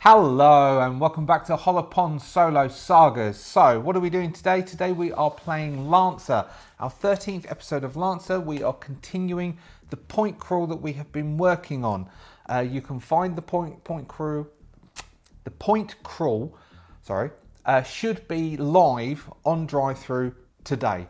Hello and welcome back to Hollowponds Solo Sagas. So what are we doing today? Today we are playing Lancer, our 13th episode of Lancer. We are continuing the point crawl that we have been working on. You can find the point crawl, should be live on drive-through today.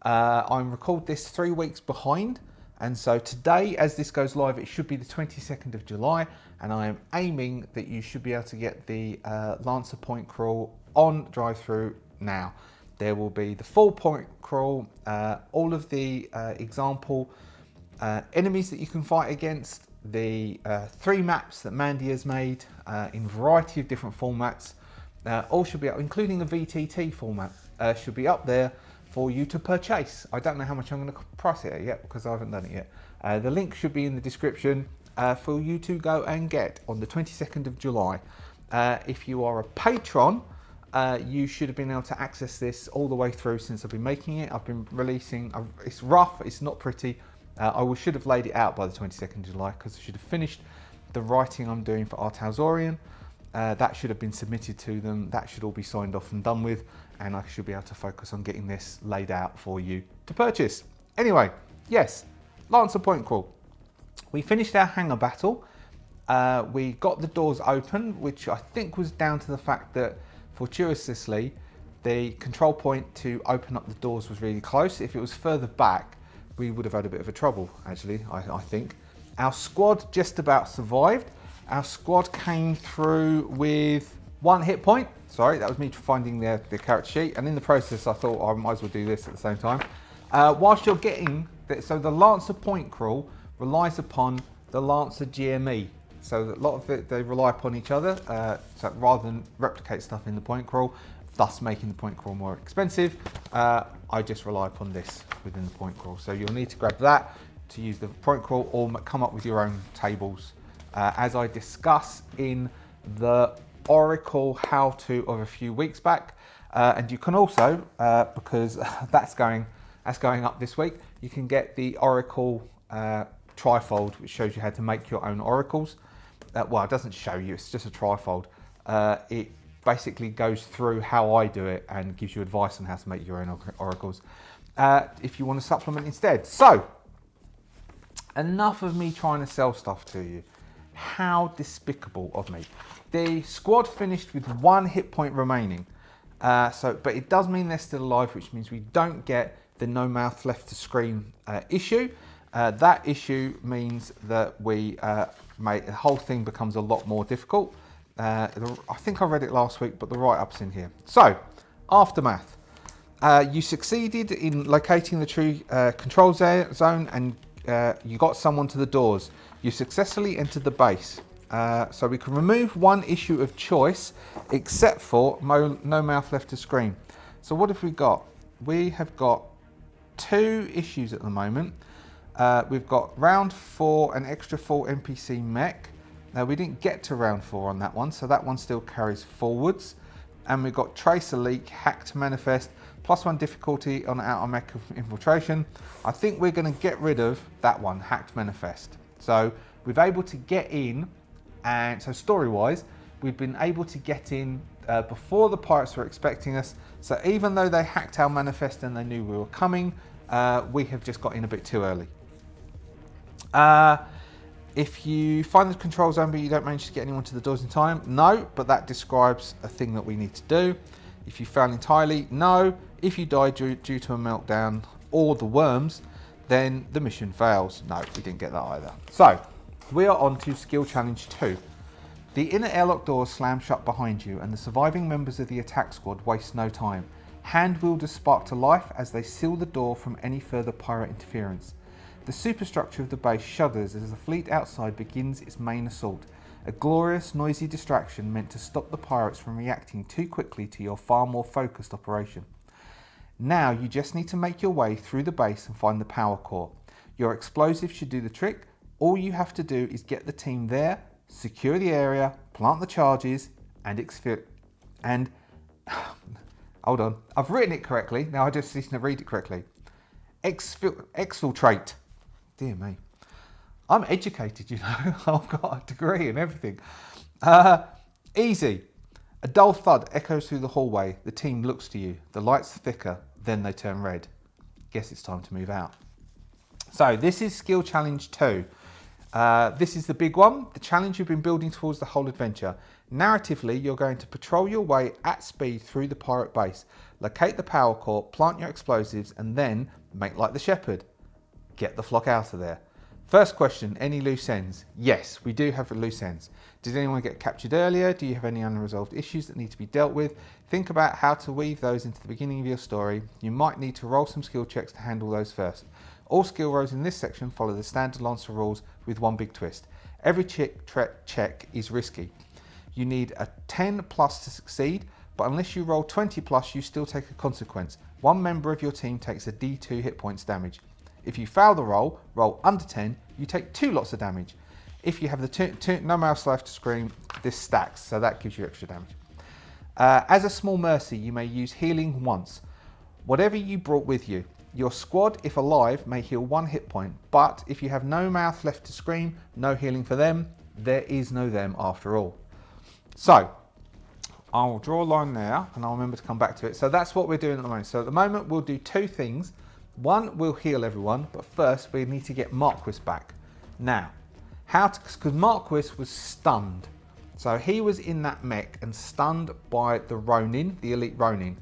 I record this 3 weeks behind, and so today, as this goes live, it should be the 22nd of July, and I am aiming that you should be able to get the Lancer point crawl on drive-through now. There will be the full point crawl, all of the example enemies that you can fight against, the 3 maps that Mandy has made in a variety of different formats, all should be up, including a VTT format, should be up there for you to purchase. I don't know how much I'm going to price it at yet because I haven't done it yet. The link should be in the description for you to go and get on the 22nd of July. If you are a patron, you should have been able to access this all the way through since I've been making it. I've been releasing, it's rough, it's not pretty. I should have laid it out by the 22nd of July because I should have finished the writing I'm doing for Artausorian. That should have been submitted to them. That should all be signed off and done with, and I should be able to focus on getting this laid out for you to purchase. Anyway, yes, Lancer point crawl. We finished our hangar battle. We got the doors open, which I think was down to the fact that, fortuitously, the control point to open up the doors was really close. If it was further back, we would have had a bit of a trouble, actually, I think. Our squad just about survived. Our squad came through with 1 hit point. Sorry, that was me finding the character sheet. And in the process, I thought I might as well do this at the same time. Whilst you're getting, so the Lancer point crawl relies upon the Lancer GME. So a lot of it, they rely upon each other. So rather than replicate stuff in the point crawl, thus making the point crawl more expensive, I just rely upon this within the point crawl. So you'll need to grab that to use the point crawl or come up with your own tables. As I discuss in the Oracle how-to of a few weeks back, and you can also, because that's going up this week, you can get the Oracle trifold, which shows you how to make your own oracles. Well, it doesn't show you; it's just a trifold. It basically goes through how I do it and gives you advice on how to make your own oracles. If you want to supplement instead. So, enough of me trying to sell stuff to you. How despicable of me. The squad finished with 1 hit point remaining. But it does mean they're still alive, which means we don't get the no mouth left to scream issue. That issue means that the whole thing becomes a lot more difficult. I think I read it last week, but the write-up's in here. So, aftermath. You succeeded in locating the true control zone and you got someone to the doors. You successfully entered the base. So we can remove 1 issue of choice, except for no mouth left to scream. So what have we got? We have got 2 issues at the moment. We've got round 4, an extra full NPC mech. Now we didn't get to round 4 on that one, so that one still carries forwards. And we've got tracer leak, hacked manifest, +1 difficulty on outer mech infiltration. I think we're going to get rid of that one, hacked manifest. So we've able to get in, and so story-wise, we've been able to get in before the pirates were expecting us. So even though they hacked our manifest and they knew we were coming, we have just got in a bit too early. If you find the control zone but you don't manage to get anyone to the doors in time, no, but that describes a thing that we need to do. If you fail entirely, no. If you die due to a meltdown or the worms, then the mission fails. No, we didn't get that either. So, we are on to skill challenge 2. The inner airlock doors slam shut behind you and the surviving members of the attack squad waste no time. Hand wielders spark to life as they seal the door from any further pirate interference. The superstructure of the base shudders as the fleet outside begins its main assault, a glorious, noisy distraction meant to stop the pirates from reacting too quickly to your far more focused operation. Now you just need to make your way through the base and find the power core. Your explosives should do the trick. All you have to do is get the team there, secure the area, plant the charges, and hold on, I've written it correctly. Now I just need to read it correctly. Exfiltrate. Dear me. I'm educated, you know. I've got a degree and everything. Easy. A dull thud echoes through the hallway. The team looks to you. The lights flicker, then they turn red. Guess it's time to move out. So this is skill challenge 2. This is the big one, the challenge you've been building towards the whole adventure. Narratively, you're going to patrol your way at speed through the pirate base, locate the power core, plant your explosives, and then make like the shepherd. Get the flock out of there. First question, any loose ends? Yes, we do have loose ends. Did anyone get captured earlier? Do you have any unresolved issues that need to be dealt with? Think about how to weave those into the beginning of your story. You might need to roll some skill checks to handle those first. All skill rolls in this section follow the standard Lancer rules with one big twist. Every check is risky. You need a 10 plus to succeed, but unless you roll 20 plus, you still take a consequence. One member of your team takes a D2 hit points damage. If you fail the roll under 10, you take 2 lots of damage. If you have the no mouse left to scream, this stacks, so that gives you extra damage. As a small mercy, you may use healing once. Whatever you brought with you. Your squad, if alive, may heal 1 hit point, but if you have no mouth left to scream, no healing for them, there is no them after all. So, I'll draw a line now, and I'll remember to come back to it. So that's what we're doing at the moment. So at the moment, we'll do 2 things. One, we'll heal everyone, but first we need to get Marquis back. Now, because Marquis was stunned. So he was in that mech and stunned by the Ronin, the elite Ronin.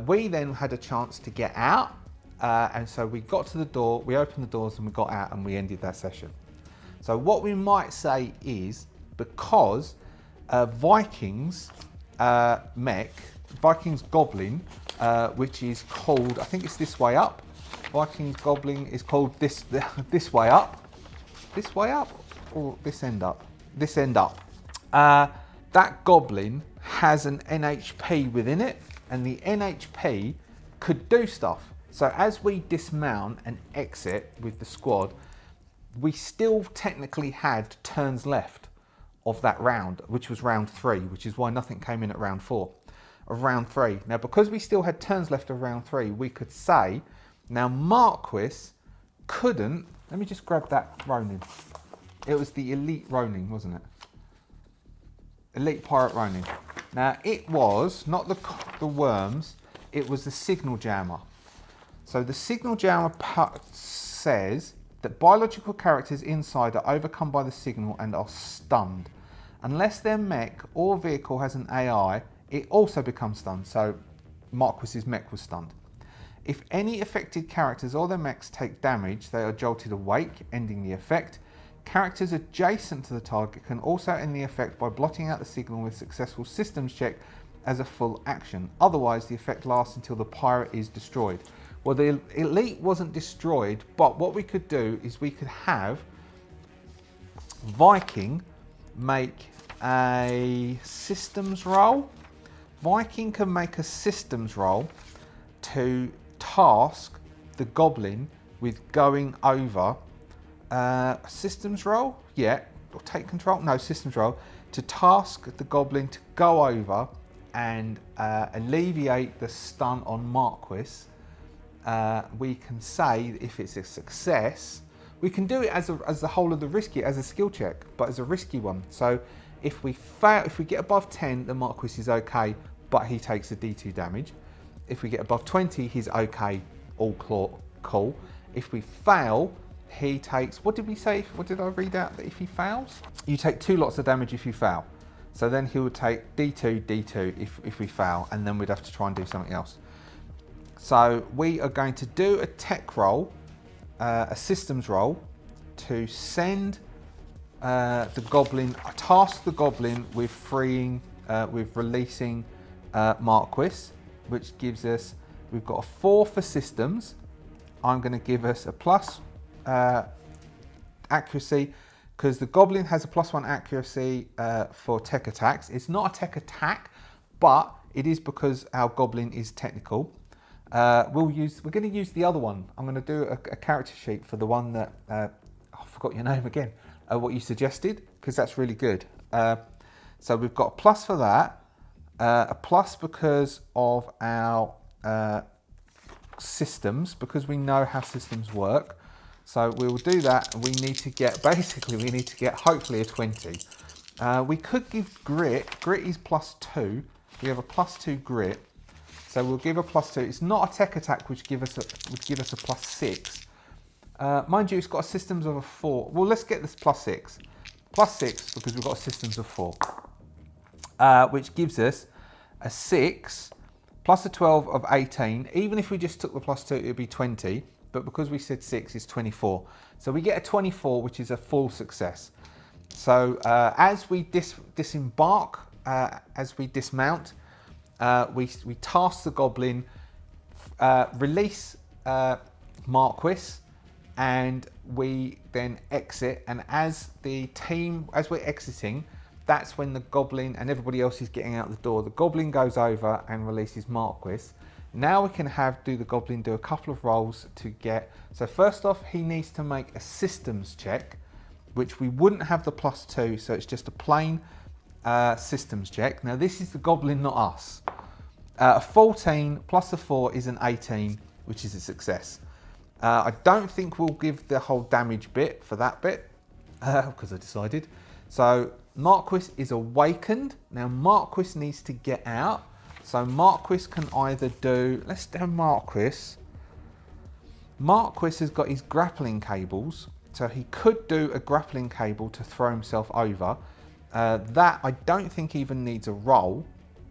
We then had a chance to get out. And so we got to the door, we opened the doors and we got out and we ended that session. So what we might say is, because Vikings mech, Vikings Goblin, which is called, I think it's this way up. Vikings Goblin is called this way up. This way up or this end up? This end up. That Goblin has an NHP within it, and the NHP could do stuff. So as we dismount and exit with the squad, we still technically had turns left of that round, which was round 3, which is why nothing came in at round 4 of round 3. Now, because we still had turns left of round 3, we could say, now Marquis couldn't, let me just grab that Ronin. It was the elite Ronin, wasn't it? Elite Pirate Ronin. Now, it was not the worms, it was the signal jammer. So the signal jammer says that biological characters inside are overcome by the signal and are stunned. Unless their mech or vehicle has an AI, it also becomes stunned. So Marquis's mech was stunned. If any affected characters or their mechs take damage, they are jolted awake, ending the effect. Characters adjacent to the target can also end the effect by blotting out the signal with successful systems check as a full action. Otherwise, the effect lasts until the pirate is destroyed. Well, the elite wasn't destroyed, but what we could do is we could have Viking make a systems roll. Viking can make a systems roll to task the Goblin with going over systems roll, yeah, or take control, no, systems roll, to task the Goblin to go over and alleviate the stun on Marquis. We can say if it's a success, we can do it as the whole of the risky, as a skill check, but as a risky one. So if we fail, if we get above 10, the Marquis is okay, but he takes a D2 damage. If we get above 20, he's okay, all cool. If we fail, he takes, what did we say? What did I read out that if he fails? You take 2 lots of damage if you fail. So then he would take D2 if we fail, and then we'd have to try and do something else. So we are going to do a tech roll, a systems roll, to send the Goblin, task the Goblin with freeing, with releasing Marquis, which gives us, we've got a 4 for systems. I'm going to give us a plus accuracy, because the Goblin has a +1 accuracy for tech attacks. It's not a tech attack, but it is because our Goblin is technical. We're going to use the other one. I'm going to do a character sheet for the one that, I forgot your name again, what you suggested, because that's really good. So we've got a plus for that, a plus because of our systems, because we know how systems work. So we will do that. We need to get, basically, we need to get hopefully a 20. We could give grit. Grit is +2. We have a +2 grit, so we'll give a +2. It's not a tech attack, which would give us a +6. Mind you, it's got a systems of a 4. Well, let's get this +6. +6 because we've got a systems of 4, which gives us a 6 plus a 12 of 18. Even if we just took the +2, it would be 20. But because we said 6, it's 24. So we get a 24, which is a full success. So as we disembark, as we dismount, we task the goblin, release Marquis, and we then exit. And as we're exiting, that's when the goblin and everybody else is getting out the door. The goblin goes over and releases Marquis. Now we can do the goblin do a couple of rolls to get. So first off, he needs to make a systems check, which we wouldn't have the +2, so it's just a plain systems check. Now this is the goblin, not us. A 14 plus a 4 is an 18, which is a success. I don't think we'll give the whole damage bit for that bit, because I decided. So Marquis is awakened. Now Marquis needs to get out. So Marquis can either do, let's do Marquis. Marquis has got his grappling cables, so he could do a grappling cable to throw himself over. That I don't think even needs a roll,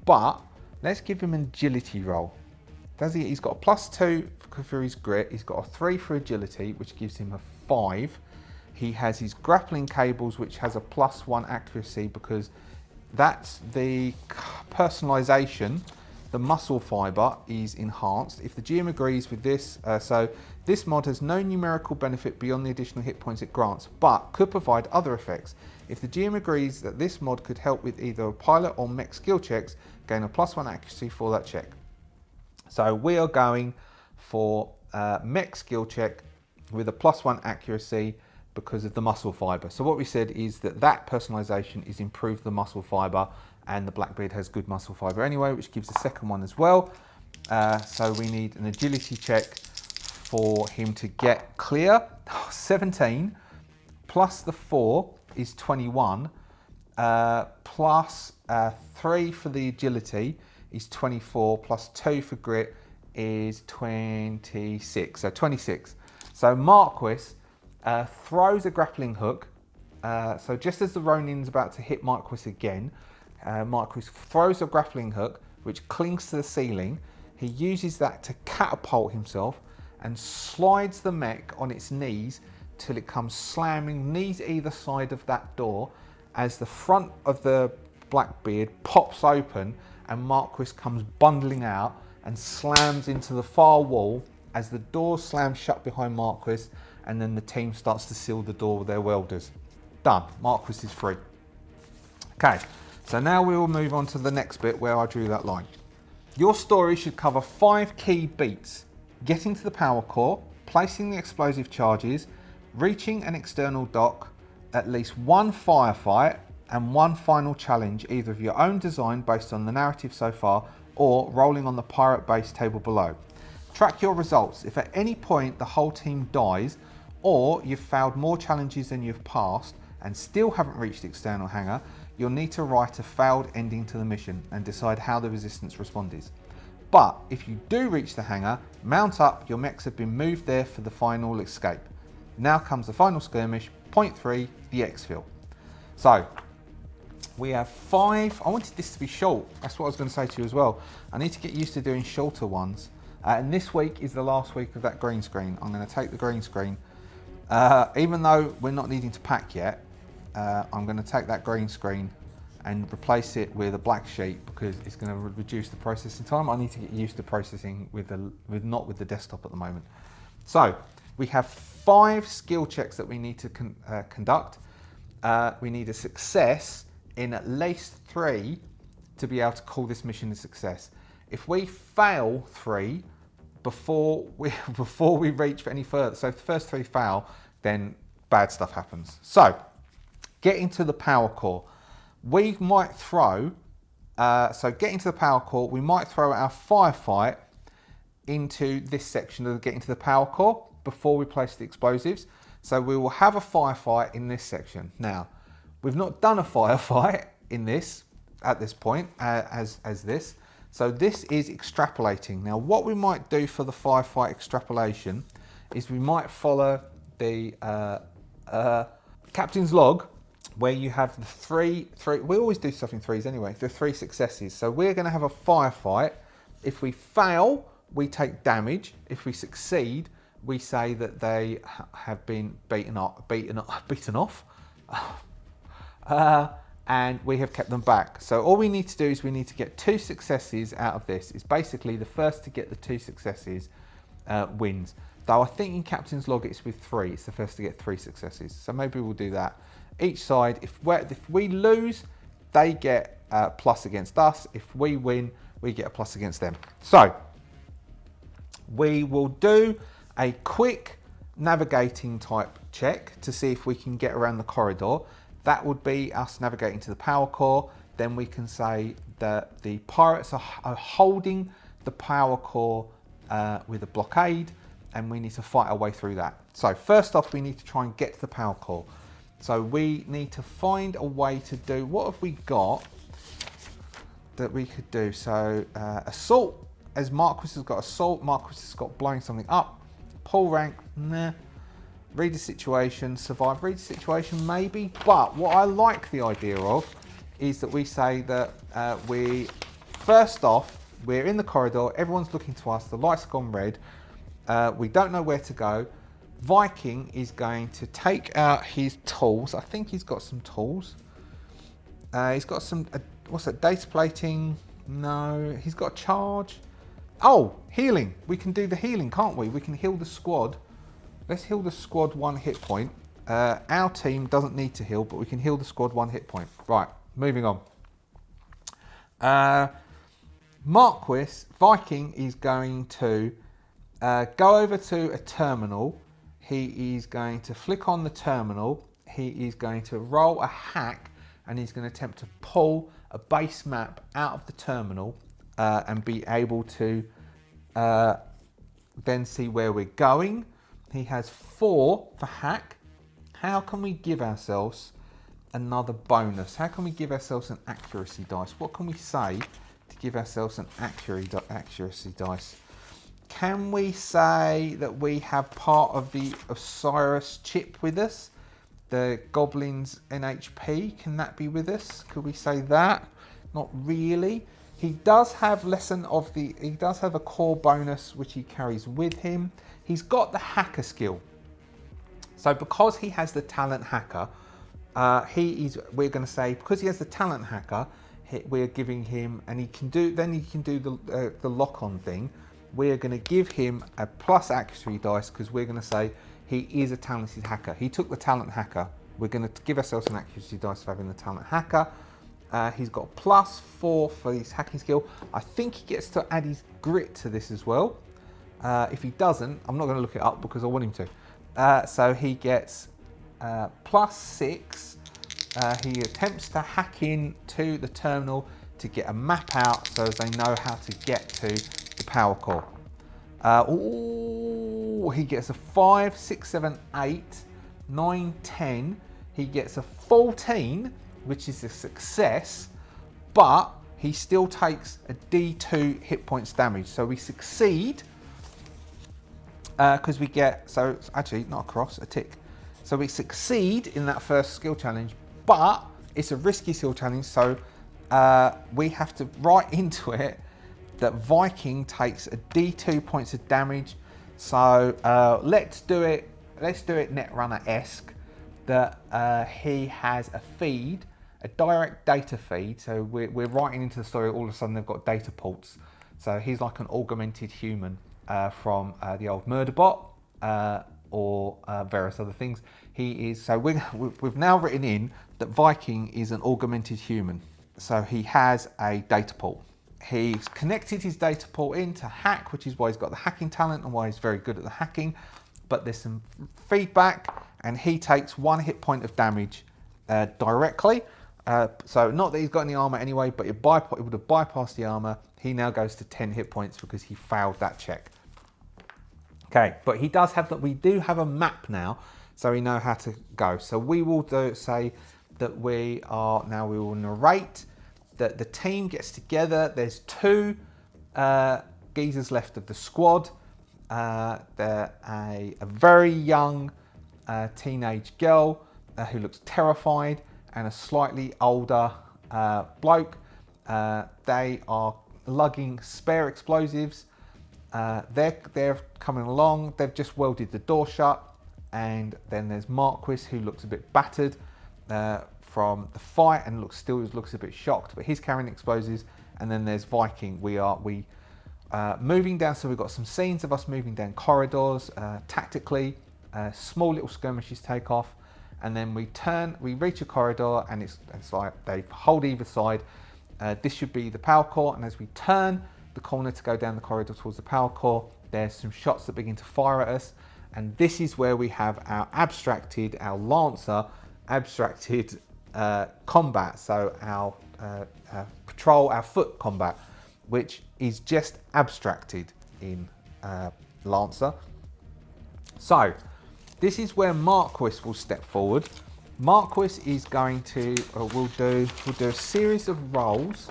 but let's give him an agility roll. Does he? He's got a +2 for his grit. He's got a 3 for agility, which gives him a 5. He has his grappling cables, which has a +1 accuracy because that's the personalization. The muscle fiber is enhanced. If the GM agrees with this, so this mod has no numerical benefit beyond the additional hit points it grants, but could provide other effects. If the GM agrees that this mod could help with either pilot or mech skill checks, gain a +1 accuracy for that check. So we are going for mech skill check with a +1 accuracy because of the muscle fiber. So what we said is that personalization is improved the muscle fiber, and the Blackbeard has good muscle fiber anyway, which gives the second one as well. So we need an agility check for him to get clear. 17 plus the 4 is 21, plus 3 for the agility is 24, plus 2 for grit is 26, so 26. So Marquis throws a grappling hook. So just as the Ronin's about to hit Marquis again, Marquis throws a grappling hook which clings to the ceiling. He uses that to catapult himself and slides the mech on its knees till it comes slamming, knees either side of that door, as the front of the Blackbeard pops open and Marquis comes bundling out and slams into the far wall as the door slams shut behind Marquis, and then the team starts to seal the door with their welders. Done. Marquis is free. Okay, so now we will move on to the next bit where I drew that line. Your story should cover 5 key beats: getting to the power core, placing the explosive charges, reaching an external dock, at least one firefight, and one final challenge, either of your own design based on the narrative so far, or rolling on the pirate base table below. Track your results. If at any point the whole team dies, or you've failed more challenges than you've passed and still haven't reached the external hangar, you'll need to write a failed ending to the mission and decide how the resistance responded. But if you do reach the hangar, mount up, your mechs have been moved there for the final escape. Now comes the final skirmish, point 3, the exfil. So, we have 5, I wanted this to be short, that's what I was going to say to you as well. I need to get used to doing shorter ones. And this week is the last week of that green screen. I'm going to take the green screen, even though we're not needing to pack yet, I'm going to take that green screen and replace it with a black sheet because it's going to reduce the processing time. I need to get used to processing not with the desktop at the moment. So we have 5 skill checks that we need to conduct. We need a success in at least 3 to be able to call this mission a success. If we fail 3 before we reach any further, so if the first 3 fail, then bad stuff happens. So getting to the power core, we might throw, getting to the power core, we might throw our firefight into this section of getting to the power core before we place the explosives. So we will have a firefight in this section. Now, We've not done a firefight in this at this point as this. So this is extrapolating. Now what we might do for the firefight extrapolation is we might follow the captain's log, where you have the three, we always do stuff in threes anyway, the 3 successes. So we're going to have a firefight. If we fail, we take damage. If we succeed, we say that they have been beaten off. And we have kept them back. So all we need to do is we need to get 2 successes out of this. It's basically the first to get the 2 successes wins. Though I think in Captain's Log it's with 3. It's the first to get 3 successes. So maybe we'll do that. Each side, if we lose, they get a plus against us. If we win, we get a plus against them. So we will do a quick navigating type check to see if we can get around the corridor. That would be us navigating to the power core. Then we can say that the pirates are holding the power core with a blockade, and we need to fight our way through that. So first off, we need to try and get to the power core. So we need to find a way to do, what have we got that we could do? So assault, as Marquis has got assault, Marquis has got blowing something up. Pull rank, nah. Read the situation, survive, read the situation, maybe. But what I like the idea of is that we say that first off, we're in the corridor, everyone's looking to us, the lights have gone red, we don't know where to go. Viking is going to take out his tools. I think he's got some tools. He's got some, what's that, data plating? No, he's got a charge. Oh, healing. We can do the healing, can't we? We can heal the squad. Let's heal the squad 1 hit point. Our team doesn't need to heal, but we can heal the squad 1 hit point. Right, moving on. Marquis, Viking, is going to go over to a terminal. He is going to flick on the terminal. He is going to roll a hack, and he's going to attempt to pull a base map out of the terminal and be able to then see where we're going. He has 4 for hack. How can we give ourselves another bonus? How can we give ourselves an accuracy dice? What can we say to give ourselves an accuracy dice? Can we say that we have part of the Osiris chip with us? The Goblin's NHP, can that be with us? Could we say that? Not really. He does have he does have a core bonus which he carries with him. He's got the hacker skill. So because he has the talent hacker, we're going to say, because he has the talent hacker, we're giving him, and he can do the lock-on thing. We're going to give him a plus accuracy dice because we're going to say he is a talented hacker. He took the talent hacker. We're going to give ourselves an accuracy dice for having the talent hacker. He's got +4 for his hacking skill. I think he gets to add his grit to this as well. If he doesn't, I'm not going to look it up because I want him to. So he gets +6. He attempts to hack in to the terminal to get a map out so as they know how to get to the power core. He gets a 5, 6, 7, 8, 9, 10. He gets a 14, which is a success, but he still takes a D2 hit points damage. So we succeed because we get, so it's actually not a cross, a tick. So we succeed in that first skill challenge, but it's a risky skill challenge. So we have to write into it that Viking takes a D2 points of damage. So let's do it Netrunner-esque, that he has a feed, a direct data feed. So we're writing into the story, all of a sudden they've got data ports. So he's like an augmented human from the old Murderbot or various other things. He is, so we've now written in that Viking is an augmented human. So he has a data port. He's connected his data port into hack, which is why he's got the hacking talent and why he's very good at the hacking. But there's some feedback, and he takes 1 hit point of damage directly. So not that he's got any armor anyway, but it would have bypassed the armor. He now goes to 10 hit points because he failed that check. Okay, but he does have that. We do have a map now, so we know how to go. So we will say that we will narrate that the team gets together. There's two geezers left of the squad. They're a very young teenage girl who looks terrified, and a slightly older bloke. They are lugging spare explosives. They're coming along. They've just welded the door shut, and then there's Marquis, who looks a bit battered from the fight and looks a bit shocked, but he's carrying explosives. And then there's Viking. We moving down, so we've got some scenes of us moving down corridors tactically. Small little skirmishes take off, and then we reach a corridor, and it's like they hold either side. This should be the power core, and as we turn the corner to go down the corridor towards the power core, there's some shots that begin to fire at us, and this is where we have our lancer abstracted combat. So our patrol, our foot combat, which is just abstracted in Lancer. So this is where Marquis will step forward. Marquis is going to, we'll do a series of rolls.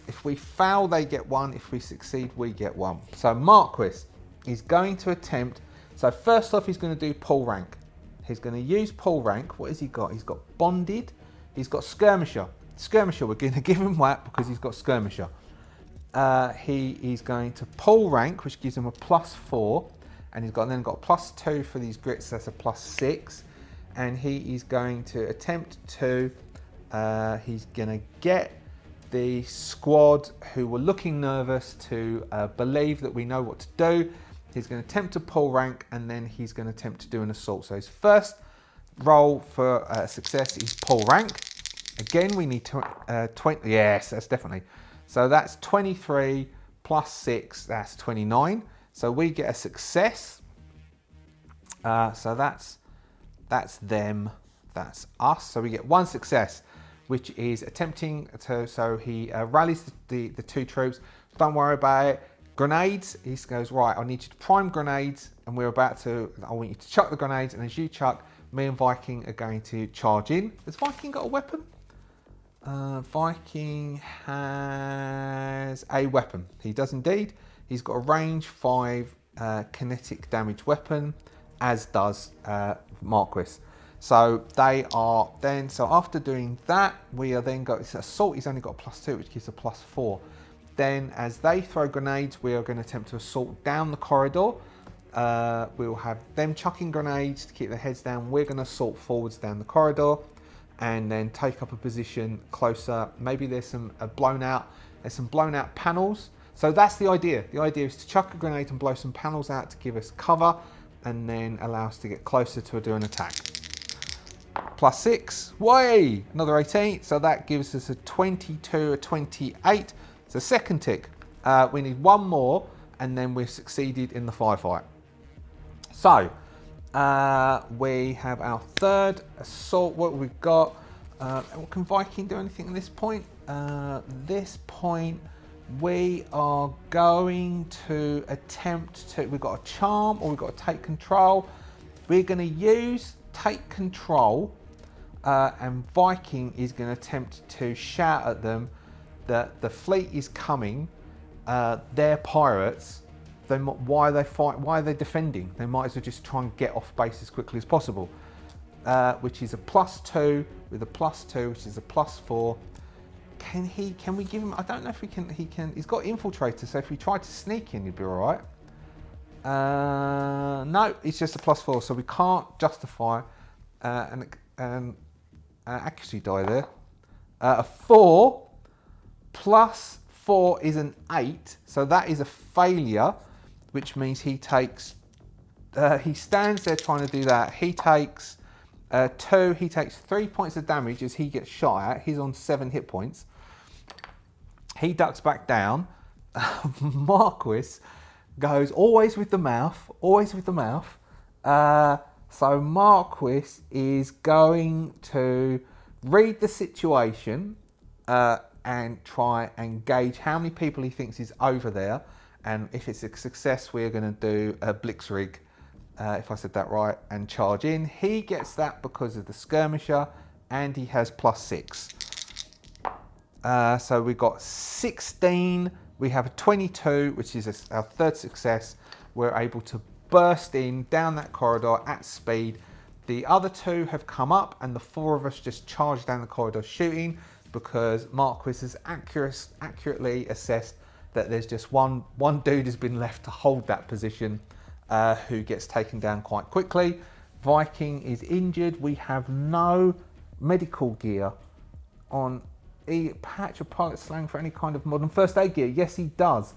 If we fail, they get one. If we succeed, we get one. So Marquis is going to attempt, so first off, he's going to do pull rank. He's going to use pull rank. What has he got? He's got bonded. He's got skirmisher. Skirmisher, we're going to give him that because he's got skirmisher. He is going to pull rank, which gives him a +4, and he's then got a +2 for these grits, so that's a +6. And he is going to attempt to, he's going to get the squad who were looking nervous to believe that we know what to do. He's going to attempt to pull rank, and then he's going to attempt to do an assault. So his first roll for success is pull rank. Again, we need 20. Yes, that's definitely. So that's 23 plus 6, that's 29. So we get a success. So that's them, that's us. So we get one success, which is attempting to, so he rallies the two troops. Don't worry about it. Grenades, he goes, right, I need you to prime grenades, and I want you to chuck the grenades, and as you chuck, me and Viking are going to charge in. Has Viking got a weapon? Viking has a weapon. He does indeed. He's got a range 5 kinetic damage weapon, as does Marquis. So they are then, so after doing that, we are then got, assault, he's only got a +2, which gives a +4. Then as they throw grenades, we are going to attempt to assault down the corridor. We'll have them chucking grenades to keep their heads down. We're going to assault forwards down the corridor, and then take up a position closer. Maybe there's some blown out panels. So that's the idea. The idea is to chuck a grenade and blow some panels out to give us cover, and then allow us to get closer to do an attack. +6, way, another 18. So that gives us a 22, a 28. So second tick. We need one more, and then we've succeeded in the firefight. So we have our third assault. What we've got, can Viking do anything at this point? This point, we are going to attempt to, we've got a charm, or we've got to take control. We're going to use take control, and Viking is going to attempt to shout at them that the fleet is coming, they're pirates. Why are they defending? They might as well just try and get off base as quickly as possible. Which is a +2 with a +2, which is a +4. Can we give him? I don't know if we can. He's got infiltrator, so if we try to sneak in, he'd be all right. No, it's just a +4, so we can't justify an accuracy die there. A 4 plus 4 is an 8, so that is a failure, which means he takes. He stands there trying to do that. He takes 2. He takes 3 points of damage as he gets shot at. He's on 7 hit points. He ducks back down. Marquis goes always with the mouth. So Marquis is going to read the situation and try and gauge how many people he thinks is over there. And if it's a success, we're going to do a blitzkrieg, if I said that right, and charge in. He gets that because of the skirmisher, and he has +6. So we've got 16, we have a 22, which is our third success. We're able to burst in down that corridor at speed. The other 2 have come up, and the 4 of us just charge down the corridor shooting, because Marquis has accurately assessed that there's just one dude has been left to hold that position, who gets taken down quite quickly. Viking is injured. We have no medical gear on a patch of pilot slang for any kind of modern first aid gear. Yes, he does.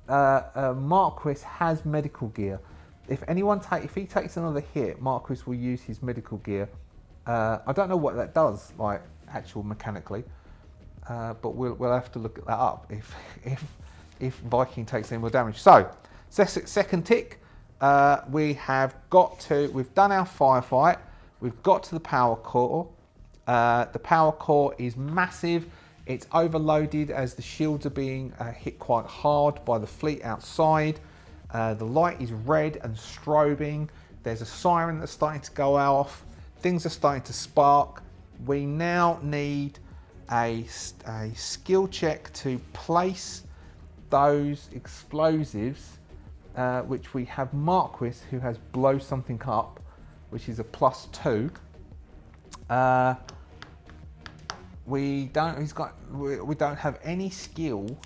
Marquis has medical gear. If he takes another hit, Marquis will use his medical gear. I don't know what that does, like actual mechanically, but we'll have to look that up if Viking takes any more damage. So second tick, we've done our firefight. We've got to the power core. The power core is massive. It's overloaded as the shields are being hit quite hard by the fleet outside. The light is red and strobing. There's a siren that's starting to go off. Things are starting to spark. We now need a skill check to place those explosives, which we have Marquis, who has blow something up, which is a +2. We don't have any skill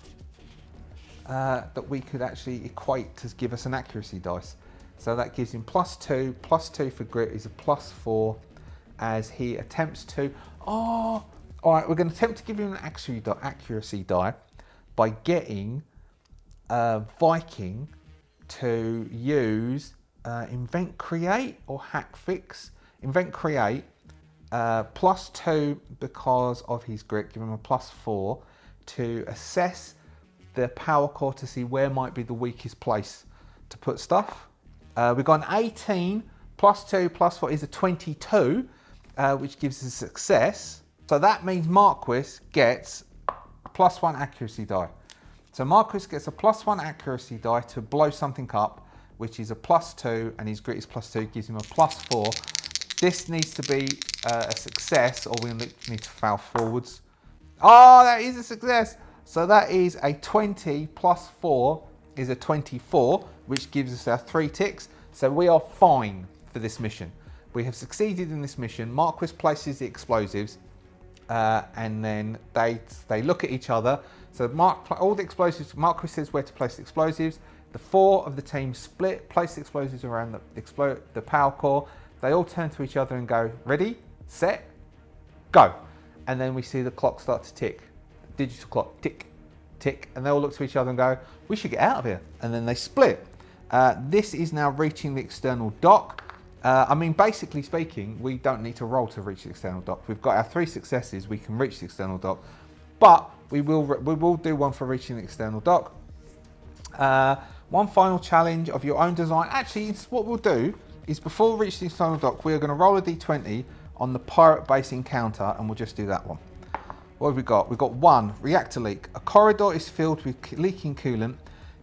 that we could actually equate to give us an accuracy dice. So that gives him +2. +2 for grit is a +4 as he attempts to. Oh, all right. We're going to attempt to give him an accuracy die by getting Viking to use invent create or hack fix. Invent create. +2 because of his grit, give him a +4 to assess the power core to see where might be the weakest place to put stuff. We've got an 18, +2 +4 is a 22, which gives us a success. So that means Marquis gets a +1 accuracy die. So Marquis gets a +1 accuracy die to blow something up, which is a +2, and his grit is +2, gives him a +4. This needs to be a success, or we need to fail forwards. Oh, that is a success. So that is a 20 +4 is a 24, which gives us our 3 ticks. So we are fine for this mission. We have succeeded in this mission. Marquis places the explosives, and then they look at each other. So all the explosives, Marquis says where to place the explosives. The 4 of the team split, place the explosives around the power core. They all turn to each other and go, ready, set, go. And then we see the clock start to tick. Digital clock, tick, tick. And they all look to each other and go, we should get out of here. And then they split. This is now reaching the external dock. I mean, basically speaking, we don't need to roll to reach the external dock. We've got our 3 successes, we can reach the external dock. But we will do one for reaching the external dock. One final challenge of your own design. Actually, what we'll do is before we reach the external dock, we are going to roll a d20 on the pirate base encounter, and we'll just do that one. What have we got? We've got 1, reactor leak. A corridor is filled with leaking coolant.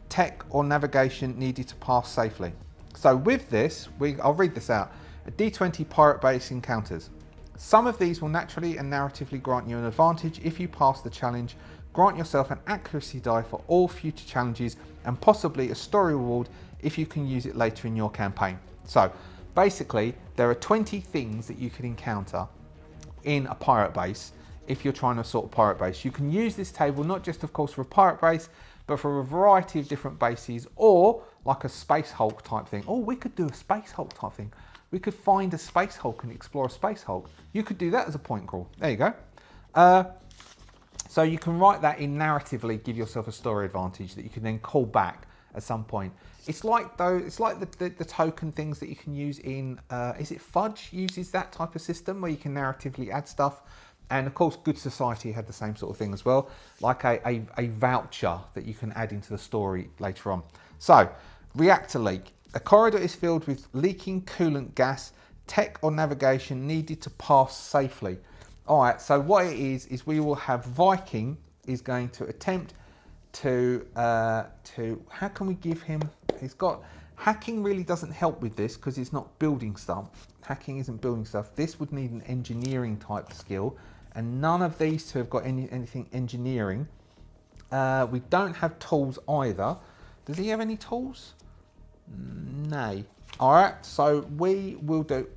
Tech or navigation needed to pass safely. So with this, I'll read this out. A d20 pirate base encounters. Some of these will naturally and narratively grant you an advantage if you pass the challenge. Grant yourself an accuracy die for all future challenges, and possibly a story reward if you can use it later in your campaign. So basically, there are 20 things that you can encounter in a pirate base if you're trying to sort a pirate base. You can use this table not just, of course, for a pirate base, but for a variety of different bases, or like a Space Hulk type thing. Oh, we could do a Space Hulk type thing. We could find a Space Hulk and explore a Space Hulk. You could do that as a point crawl. There you go. So you can write that in narratively, give yourself a story advantage that you can then call back at some point. It's like the token things that you can use in, is it Fudge uses that type of system where you can narratively add stuff. And of course, Good Society had the same sort of thing as well, like a voucher that you can add into the story later on. So, reactor leak. A corridor is filled with leaking coolant gas. Tech or navigation needed to pass safely. All right, so what it is we will have Viking is going to attempt to how can we give him, he's got Hacking really doesn't help with this because it's not building stuff. Hacking isn't building stuff. This would need an engineering type skill, and none of these two have got anything engineering. We don't have tools either. Does he have any tools? Nay. All right, so we will do.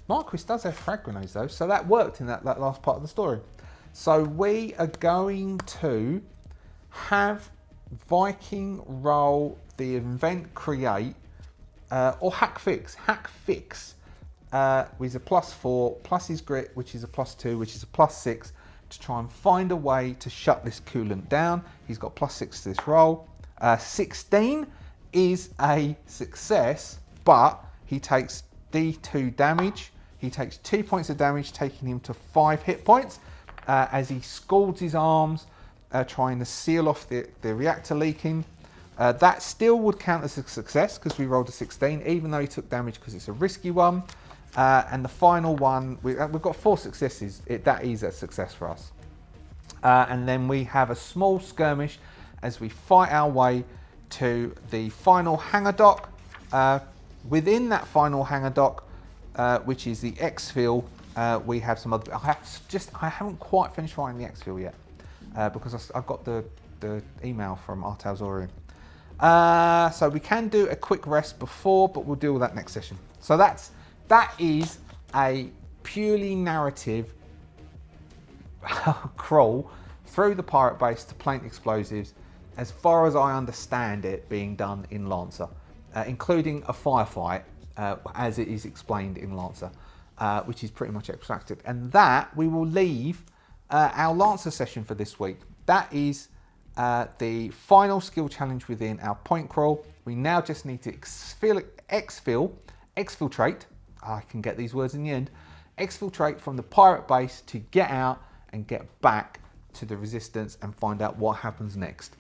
Marquis does have frag grenades though, so that worked in that last part of the story. So we are going to have Viking roll the event create or hack fix. Hack fix with a +4 plus his grit, which is a +2, which is a +6, to try and find a way to shut this coolant down. He's got +6 to this roll. 16 is a success, but he takes D2 damage. He takes 2 points of damage, taking him to 5 hit points as he scalds his arms, trying to seal off the reactor leaking. That still would count as a success because we rolled a 16, even though he took damage because it's a risky one. And the final one, we've got 4 successes. That is a success for us. And then we have a small skirmish as we fight our way to the final hangar dock. Within that final hangar dock, which is the exfil, we have some other. I haven't quite finished writing the exfil yet because I've got the email from Artaus Orion. So we can do a quick rest before, but we'll deal with that next session. So that is a purely narrative crawl through the pirate base to plant explosives, as far as I understand it being done in Lancer, including a firefight, as it is explained in Lancer, which is pretty much abstracted. And that we will leave our Lancer session for this week. That is the final skill challenge within our point crawl. We now just need to exfiltrate, I can get these words in the end, exfiltrate from the pirate base to get out and get back to the Resistance and find out what happens next.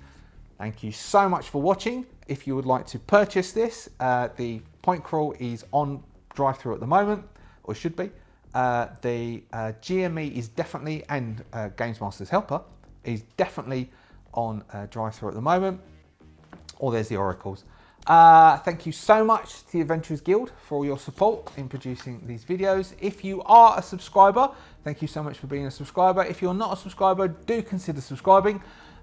Thank you so much for watching. If you would like to purchase this, the point crawl is on drive-thru at the moment, or should be. The GME is definitely, and Games Master's Helper, is definitely on drive-thru at the moment. Or there's the Oracles. Thank you so much to the Adventurers Guild for all your support in producing these videos. If you are a subscriber, thank you so much for being a subscriber. If you're not a subscriber, do consider subscribing.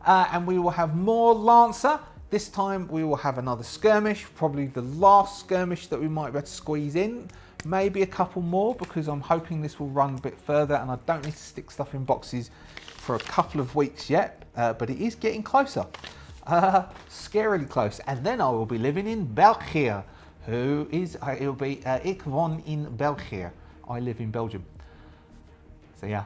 And we will have more Lancer. This time we will have another skirmish, probably the last skirmish that we might be able to squeeze in. Maybe a couple more, because I'm hoping this will run a bit further and I don't need to stick stuff in boxes for a couple of weeks yet, but it is getting closer. Scarily close. And then I will be living in België. It will be Ik woon in België. I live in Belgium. So yeah.